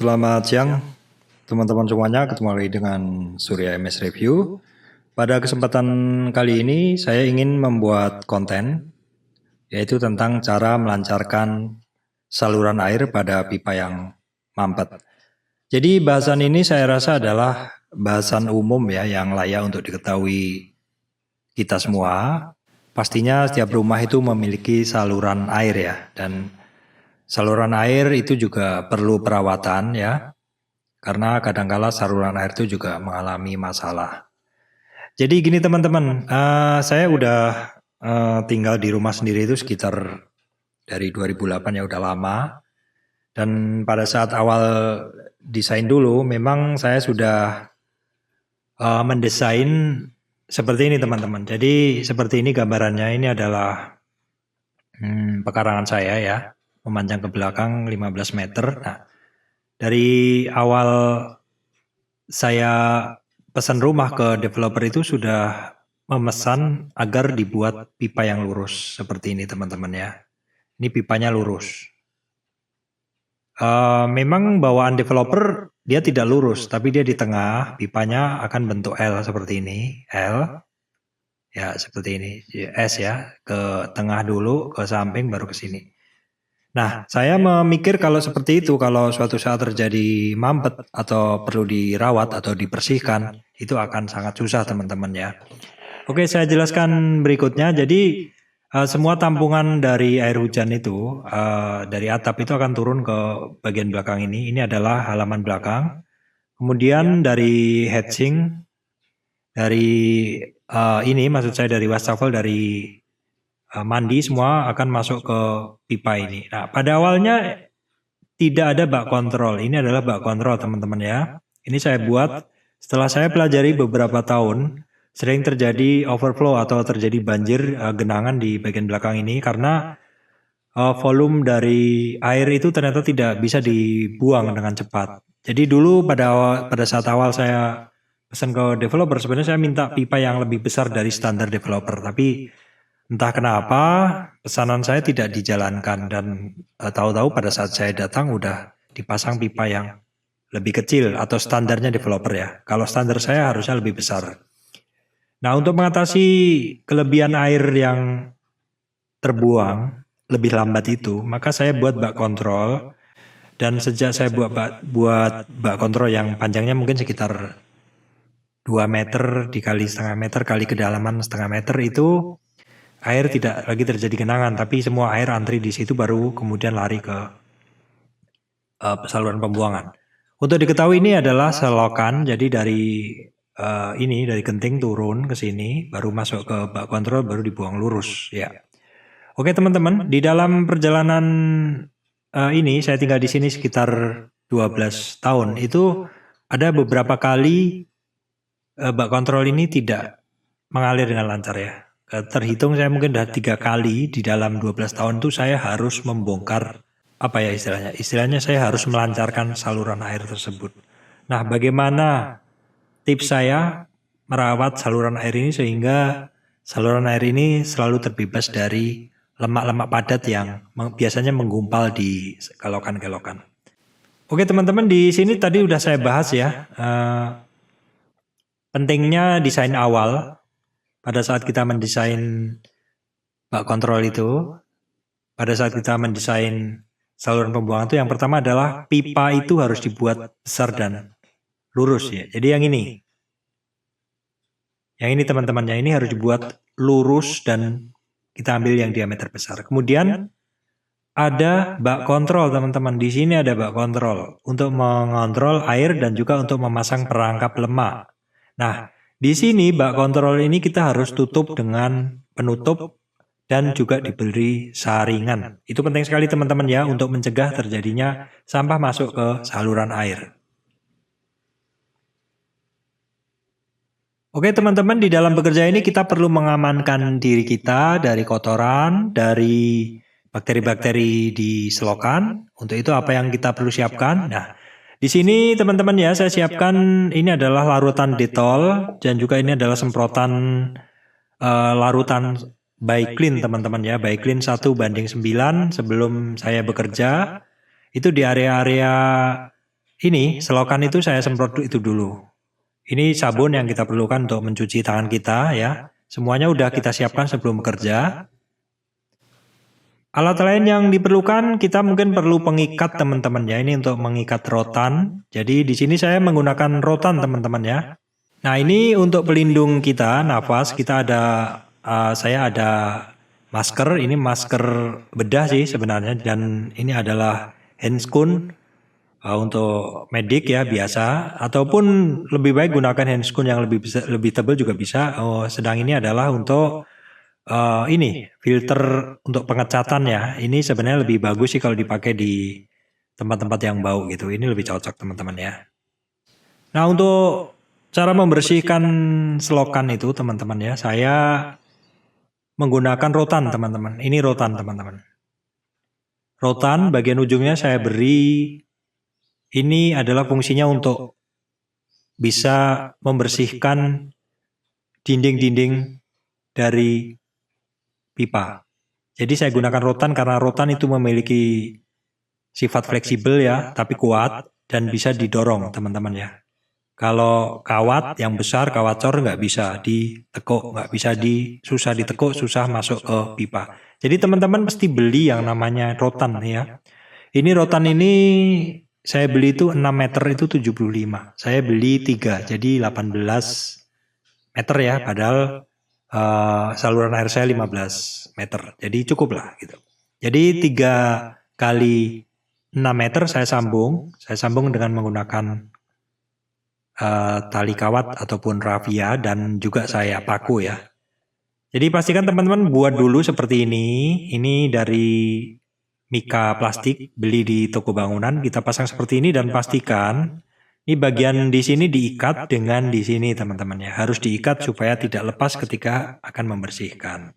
Selamat siang teman-teman semuanya, ketemu lagi dengan Surya MS Review. Pada kesempatan kali ini saya ingin membuat konten yaitu tentang cara melancarkan saluran air pada pipa yang mampet. Jadi bahasan ini saya rasa adalah bahasan umum ya yang layak untuk diketahui kita semua. Pastinya setiap rumah itu memiliki saluran air ya, dan saluran air itu juga perlu perawatan ya. Karena kadangkala saluran air itu juga mengalami masalah. Jadi gini teman-teman, saya udah tinggal di rumah sendiri itu sekitar dari 2008 ya, udah lama. Dan pada saat awal desain dulu, memang saya sudah mendesain seperti ini teman-teman. Jadi seperti ini gambarannya, ini adalah pekarangan saya ya, memanjang ke belakang 15 meter. Nah, dari awal saya pesan rumah ke developer itu sudah memesan agar dibuat pipa yang lurus seperti ini teman-teman ya. Ini pipanya lurus. Memang bawaan developer dia tidak lurus, tapi dia di tengah, pipanya akan bentuk L seperti ini, L, ya seperti ini, S ya, ke tengah dulu, ke samping baru ke sini. Nah, saya memikir kalau seperti itu, kalau suatu saat terjadi mampet atau perlu dirawat atau dibersihkan, itu akan sangat susah teman-teman ya. Oke, saya jelaskan berikutnya. Jadi semua tampungan dari air hujan itu, dari atap itu akan turun ke bagian belakang ini. Ini adalah halaman belakang. Kemudian dari hatching, dari ini maksud saya dari wastafel, dari mandi semua akan masuk ke pipa ini. Nah, pada awalnya tidak ada bak kontrol. Ini adalah bak kontrol teman-teman ya. Ini saya buat setelah saya pelajari beberapa tahun, sering terjadi overflow atau terjadi banjir genangan di bagian belakang ini karena volume dari air itu ternyata tidak bisa dibuang dengan cepat. Jadi dulu pada saat awal saya pesan ke developer, sebenarnya saya minta pipa yang lebih besar dari standar developer, tapi entah kenapa pesanan saya tidak dijalankan dan tahu-tahu pada saat saya datang udah dipasang pipa yang lebih kecil atau standarnya developer ya. Kalau standar saya harusnya lebih besar. Nah, untuk mengatasi kelebihan air yang terbuang lebih lambat itu, maka saya buat bak kontrol. Dan sejak saya buat bak kontrol yang panjangnya mungkin sekitar 2 meter dikali setengah meter kali kedalaman setengah meter itu, air tidak lagi terjadi genangan, tapi semua air antri di situ baru kemudian lari ke saluran pembuangan. Untuk diketahui ini adalah selokan, jadi dari dari genting turun ke sini, baru masuk ke bak kontrol, baru dibuang lurus ya. Oke teman-teman, di dalam perjalanan ini saya tinggal di sini sekitar 12 tahun. Itu ada beberapa kali bak kontrol ini tidak mengalir dengan lancar ya. Terhitung saya mungkin sudah 3 kali di dalam 12 tahun itu saya harus membongkar apa ya istilahnya. Istilahnya saya harus melancarkan saluran air tersebut. Nah, bagaimana tips saya merawat saluran air ini sehingga saluran air ini selalu terbebas dari lemak-lemak padat yang biasanya menggumpal di kelokan-kelokan. Oke teman-teman, di sini tadi udah saya bahas ya, pentingnya desain awal pada saat kita mendesain bak kontrol itu, pada saat kita mendesain saluran pembuangan itu, yang pertama adalah pipa itu harus dibuat besar dan lurus ya. Jadi yang ini teman-teman, yang ini harus dibuat lurus dan kita ambil yang diameter besar. Kemudian ada bak kontrol teman-teman. Di sini ada bak kontrol untuk mengontrol air dan juga untuk memasang perangkap lemak. Nah, di sini bak kontrol ini kita harus tutup dengan penutup dan juga diberi saringan. Itu penting sekali teman-teman ya untuk mencegah terjadinya sampah masuk ke saluran air. Oke teman-teman, di dalam bekerja ini kita perlu mengamankan diri kita dari kotoran, dari bakteri-bakteri di selokan. Untuk itu apa yang kita perlu siapkan? Nah, di sini teman-teman ya, saya siapkan ini adalah larutan Dettol dan juga ini adalah semprotan larutan Biclean teman-teman ya, Biclean 1:9 sebelum saya bekerja. Itu di area-area ini selokan itu saya semprot itu dulu. Ini sabun yang kita perlukan untuk mencuci tangan kita ya. Semuanya udah kita siapkan sebelum bekerja. Alat lain yang diperlukan, kita mungkin perlu pengikat teman-teman ya. Ini untuk mengikat rotan. Jadi di sini saya menggunakan rotan teman-teman ya. Nah ini untuk pelindung kita, nafas, kita ada, saya ada masker. Ini masker bedah sih sebenarnya. Dan ini adalah handscoon untuk medik ya biasa. Ataupun lebih baik gunakan handscoon yang lebih tebal juga bisa. Sedang ini adalah untuk ini filter untuk pengecatan ya. Ini sebenarnya lebih bagus sih kalau dipakai di tempat-tempat yang bau gitu. Ini lebih cocok teman-teman ya. Nah untuk cara membersihkan selokan itu teman-teman ya, saya menggunakan rotan teman-teman. Ini rotan teman-teman. Rotan bagian ujungnya saya beri, ini adalah fungsinya untuk bisa membersihkan dinding-dinding dari pipa. Jadi saya gunakan rotan karena rotan itu memiliki sifat fleksibel ya, tapi kuat dan bisa didorong teman-teman ya. Kalau kawat yang besar, kawat cor nggak bisa ditekuk, nggak bisa susah ditekuk, susah masuk ke pipa. Jadi teman-teman mesti beli yang namanya rotan ya. Ini rotan ini saya beli itu 6 meter itu 75. Saya beli 3, jadi 18 meter ya, padahal saluran air saya 15 meter. Jadi cukup lah gitu. Jadi 3 kali 6 meter saya sambung dengan menggunakan tali kawat ataupun rafia dan juga saya paku ya. Jadi pastikan teman-teman buat dulu seperti ini. Ini dari mika plastik, beli di toko bangunan, kita pasang seperti ini dan pastikan ini bagian di sini diikat dengan di sini teman-teman ya. Harus diikat supaya tidak lepas ketika akan membersihkan.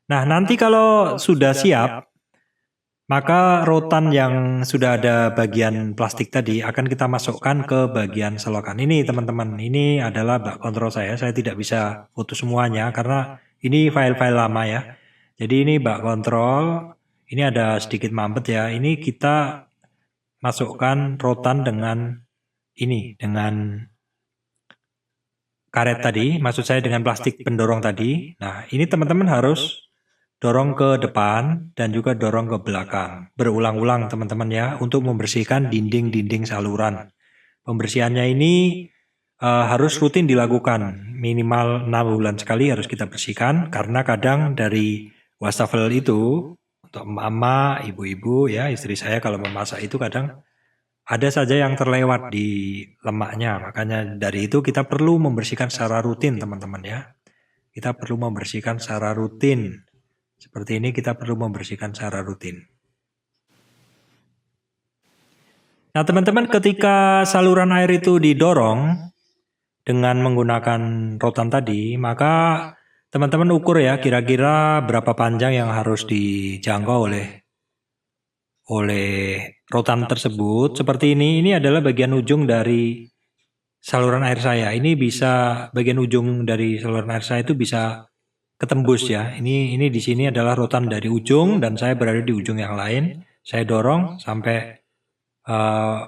Nah, nanti kalau sudah siap, maka rotan yang sudah ada bagian plastik tadi akan kita masukkan ke bagian selokan. Ini teman-teman, ini adalah bak kontrol saya tidak bisa foto semuanya karena ini file-file lama ya. Jadi ini bak kontrol, ini ada sedikit mampet ya, ini kita masukkan rotan dengan ini, dengan karet tadi, maksud saya dengan plastik pendorong tadi. Nah ini teman-teman harus dorong ke depan dan juga dorong ke belakang. Berulang-ulang teman-teman ya untuk membersihkan dinding-dinding saluran. Pembersihannya ini harus rutin dilakukan. Minimal 6 bulan sekali harus kita bersihkan karena kadang dari wastafel itu untuk mama, ibu-ibu ya, istri saya kalau memasak itu kadang ada saja yang terlewat di lemaknya. Makanya dari itu kita perlu membersihkan secara rutin teman-teman ya. Kita perlu membersihkan secara rutin. Seperti ini kita perlu membersihkan secara rutin. Nah teman-teman ketika saluran air itu didorong dengan menggunakan rotan tadi, maka teman-teman ukur ya kira-kira berapa panjang yang harus dijangkau oleh rotan tersebut. Seperti ini adalah bagian ujung dari saluran air saya. Ini bisa bagian ujung dari saluran air saya itu bisa ketembus ya. Ini di sini adalah rotan dari ujung dan saya berada di ujung yang lain. Saya dorong sampai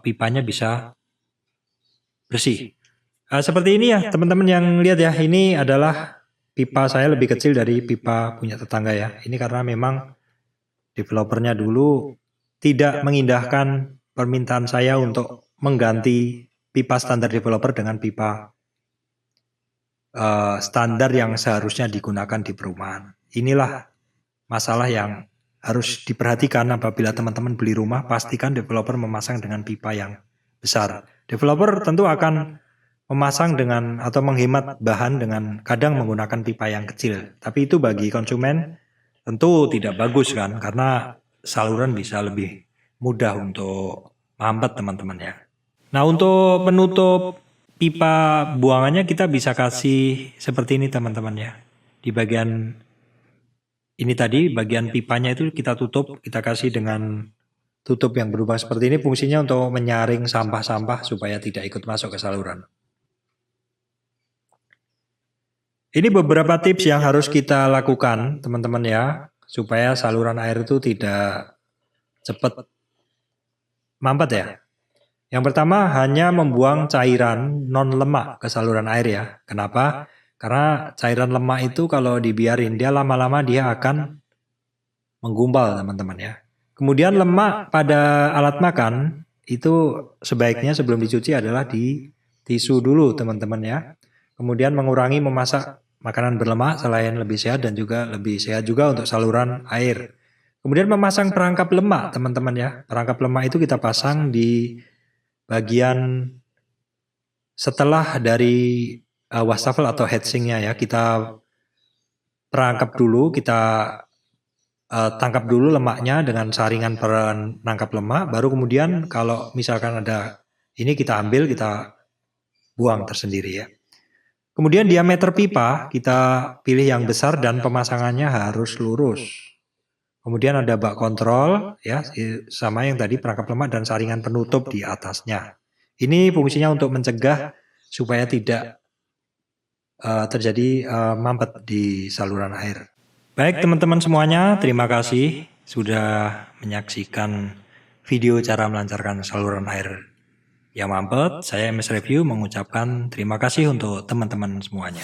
pipanya bisa bersih. Seperti ini ya teman-teman yang lihat ya. Ini adalah pipa saya lebih kecil dari pipa punya tetangga ya. Ini karena memang developernya dulu tidak mengindahkan permintaan saya untuk mengganti pipa standar developer dengan pipa standar yang seharusnya digunakan di perumahan. Inilah masalah yang harus diperhatikan apabila teman-teman beli rumah, pastikan developer memasang dengan pipa yang besar. Developer tentu akan memasang dengan atau menghemat bahan dengan kadang menggunakan pipa yang kecil. Tapi itu bagi konsumen tentu tidak bagus kan, karena saluran bisa lebih mudah untuk mampet teman-teman ya. Nah untuk penutup pipa buangannya kita bisa kasih seperti ini teman-teman ya. Di bagian ini tadi bagian pipanya itu kita tutup, kita kasih dengan tutup yang berubah seperti ini, fungsinya untuk menyaring sampah-sampah supaya tidak ikut masuk ke saluran. Ini beberapa tips yang harus kita lakukan teman-teman ya, supaya saluran air itu tidak cepat mampet ya. Yang pertama hanya membuang cairan non lemak ke saluran air ya. Kenapa? Karena cairan lemak itu kalau dibiarin dia lama-lama dia akan menggumpal teman-teman ya. Kemudian lemak pada alat makan itu sebaiknya sebelum dicuci adalah di tisu dulu teman-teman ya. Kemudian mengurangi memasak makanan berlemak selain lebih sehat dan juga lebih sehat juga untuk saluran air. Kemudian memasang perangkap lemak teman-teman ya. Perangkap lemak itu kita pasang di bagian setelah dari wastafel atau heatsinknya ya. Kita perangkap dulu, kita tangkap dulu lemaknya dengan saringan penangkap lemak, baru kemudian kalau misalkan ada ini kita ambil, kita buang tersendiri ya. Kemudian diameter pipa kita pilih yang besar dan pemasangannya harus lurus. Kemudian ada bak kontrol ya, sama yang tadi perangkap lemak dan saringan penutup di atasnya. Ini fungsinya untuk mencegah supaya tidak terjadi mampet di saluran air. Baik teman-teman semuanya, terima kasih sudah menyaksikan video cara melancarkan saluran air yang mampet. Saya MS Review mengucapkan terima kasih untuk teman-teman semuanya.